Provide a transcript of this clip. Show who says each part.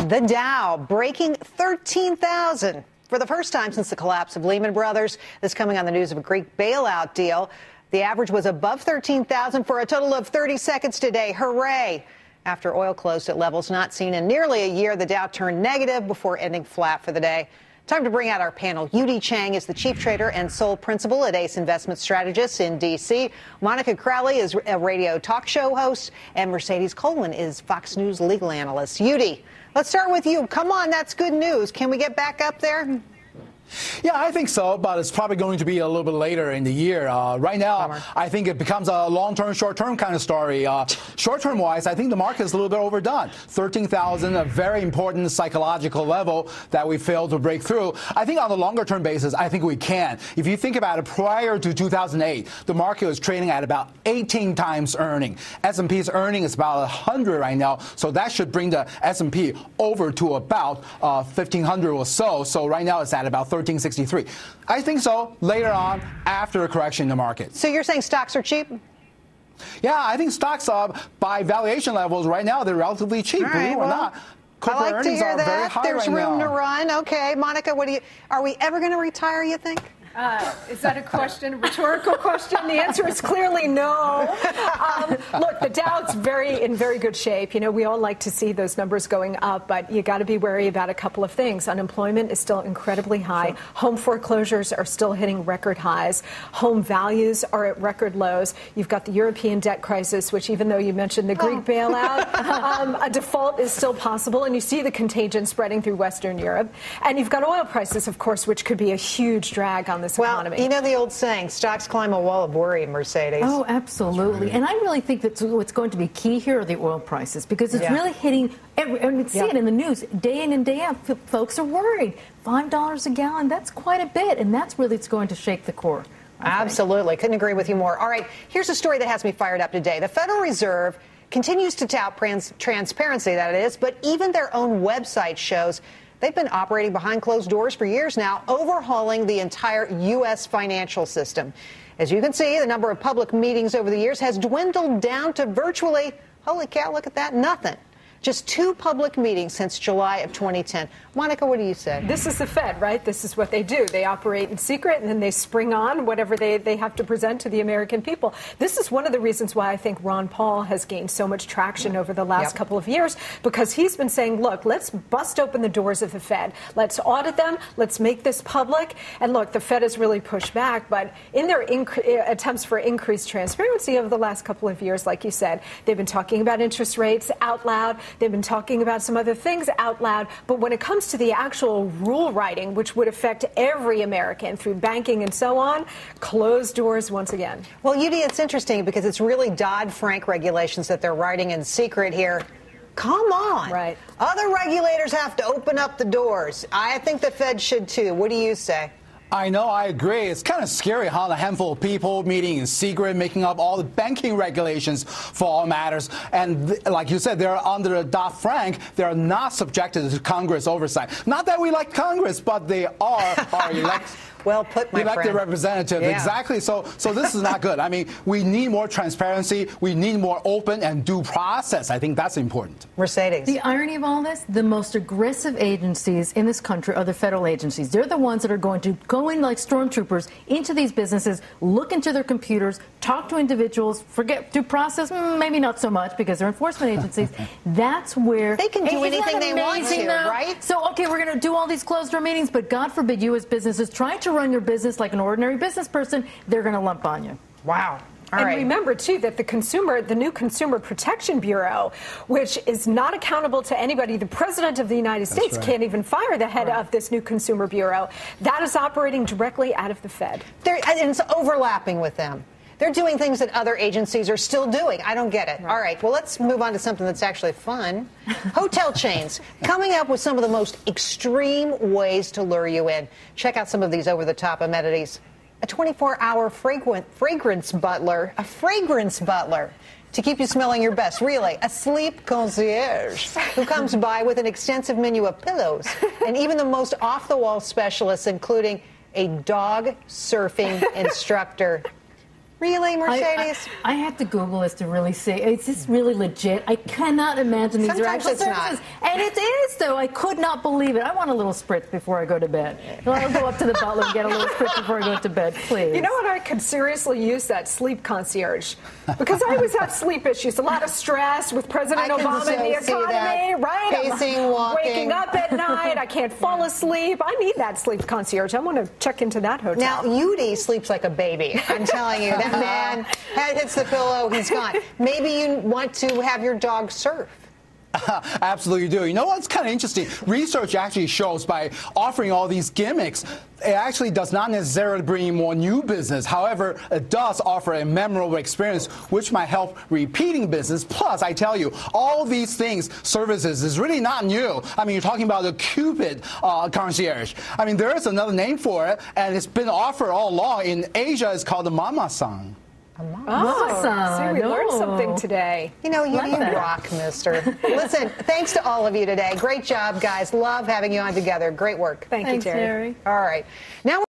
Speaker 1: The Dow breaking 13,000 for the first time since the collapse of Lehman Brothers. This coming on the news of a Greek bailout deal. The average was above 13,000 for a total of 30 seconds today. Hooray! After oil closed at levels not seen in nearly a year, the Dow turned negative before ending flat for the day. Time to bring out our panel. Yu-Dee Chang is the chief trader and sole principal at Ace Investment Strategists in D.C. Monica Crowley is a radio talk show host, and Mercedes Coleman is Fox News legal analyst. Yu-Dee, let's start with you. Come on, that's good news. Can we get back up there?
Speaker 2: Yeah, I think so, but it's probably going to be a little bit later in the year. Right now, I think it becomes a long-term, short-term kind of story. Short-term wise, I think the market is a little bit overdone. 13,000, a very important psychological level that we failed to break through. I think on the longer-term basis, I think we can. If you think about it, prior to 2008, the market was trading at about 18 times earning. S&P's earning is about 100 right now, so that should bring the S&P over to about 1,500 or so. So right now, it's at about 1363. I think so later on after a correction in the market.
Speaker 1: So you're saying stocks are cheap?
Speaker 2: Yeah, I think stocks by valuation levels right now, they're relatively cheap, believe it or not. Corporate
Speaker 1: I like to
Speaker 2: earnings
Speaker 1: hear
Speaker 2: are
Speaker 1: that.
Speaker 2: very high
Speaker 1: There's
Speaker 2: right
Speaker 1: room
Speaker 2: now.
Speaker 1: to run. Okay, Monica, are we ever going to retire, you think?
Speaker 3: Is that a question, a rhetorical question? The answer is clearly no. Look, the Dow's in very good shape. You know, we all like to see those numbers going up, but you got to be wary about a couple of things. Unemployment is still incredibly high. Sure. Home foreclosures are still hitting record highs. Home values are at record lows. You've got the European debt crisis, which even though you mentioned the Greek bailout, a default is still possible, and you see the contagion spreading through Western Europe. And you've got oil prices, of course, which could be a huge drag on this economy.
Speaker 1: You know the old saying, stocks climb a wall of worry, Mercedes.
Speaker 4: Oh, absolutely. And I really think that what's going to be key here are the oil prices, because it's really hitting, and we see it in the news day in and day out. Folks are worried. $5 a gallon, that's quite a bit, and that's really it's going to shake the core.
Speaker 1: Absolutely. Couldn't agree with you more. All right, here's a story that has me fired up today. The Federal Reserve continues to tout transparency, that is, but even their own website shows they've been operating behind closed doors for years now, overhauling the entire U.S. financial system. As you can see, the number of public meetings over the years has dwindled down to virtually, holy cow, look at that, nothing. Just 2 public meetings since July of 2010. Monica, what do you say?
Speaker 3: This is the Fed, right? This is what they do. They operate in secret, and then they spring on whatever they have to present to the American people. This is one of the reasons why I think Ron Paul has gained so much traction over the last couple of years, because he's been saying, look, let's bust open the doors of the Fed. Let's audit them. Let's make this public. And look, the Fed has really pushed back, but in their attempts for increased transparency over the last couple of years, like you said, they've been talking about interest rates out loud. They've been talking about some other things out loud. But when it comes to the actual rule writing, which would affect every American through banking and so on, closed doors once again.
Speaker 1: Well, Yu-Dee, it's interesting because it's really Dodd-Frank regulations that they're writing in secret here. Come on.
Speaker 3: Right.
Speaker 1: Other regulators have to open up the doors. I think the Fed should, too. What do you say?
Speaker 2: I know, I agree. It's kind of scary how a handful of people meeting in secret, making up all the banking regulations for all matters. And like you said, they're under Dodd-Frank. They're not subjected to Congress oversight. Not that we like Congress, but they are our elected.
Speaker 1: Well put, my
Speaker 2: elected
Speaker 1: friend.
Speaker 2: representative.
Speaker 1: Yeah.
Speaker 2: Exactly. So this is not good. I mean, we need more transparency. We need more open and due process. I think that's important.
Speaker 1: Mercedes.
Speaker 4: The irony of all this, the most aggressive agencies in this country are the federal agencies. They're the ones that are going to go in like stormtroopers into these businesses, look into their computers, talk to individuals, forget due process, maybe not so much because they're enforcement agencies. That's where
Speaker 1: they can do anything they want to, right?
Speaker 4: So, okay, we're going to do all these closed-door meetings, but God forbid you as businesses trying to run your business like an ordinary business person, they're going to lump on you.
Speaker 1: Wow.
Speaker 3: And remember, too, that the new Consumer Protection Bureau, which is not accountable to anybody, the President of the United States can't even fire the head of this new Consumer Bureau. That is operating directly out of the Fed.
Speaker 1: And it's overlapping with them. They're doing things that other agencies are still doing. I don't get it. Right. All right, well, let's move on to something that's actually fun. Hotel chains coming up with some of the most extreme ways to lure you in. Check out some of these over-the-top amenities. A 24-hour fragrance butler, to keep you smelling your best. Really, a sleep concierge who comes by with an extensive menu of pillows and even the most off-the-wall specialists, including a dog surfing instructor. Really, Mercedes?
Speaker 4: I had to Google this to really see. Is this really legit? I cannot imagine these are actual services. And it is, though. I could not believe it. I want a little spritz before I go to bed. I'll go up to the butler and get a little spritz before I go to bed, please.
Speaker 3: You know what? I could seriously use that sleep concierge. Because I always have sleep issues. A lot of stress with President Obama and the economy, right?
Speaker 1: Pacing, walking.
Speaker 3: Waking up at night. I can't fall asleep. I need that sleep concierge. I want to check into that hotel.
Speaker 1: Now, Yu-Dee sleeps like a baby. I'm telling you. That man, head hits the pillow, he's gone. Maybe you want to have your dog surf.
Speaker 2: Absolutely do. You know what's kind of interesting? Research actually shows by offering all these gimmicks, it actually does not necessarily bring in more new business. However, it does offer a memorable experience, which might help repeating business. Plus, I tell you, all these things, services, is really not new. I mean, you're talking about the Cupid concierge. I mean, there is another name for it, and it's been offered all along. In Asia, it's called the Mama-san.
Speaker 3: See, we learned something today.
Speaker 1: You know, you rock, mister. Listen, thanks to all of you today. Great job, guys. Love having you on together. Great work.
Speaker 3: Thank you, Terry.
Speaker 1: All right. Now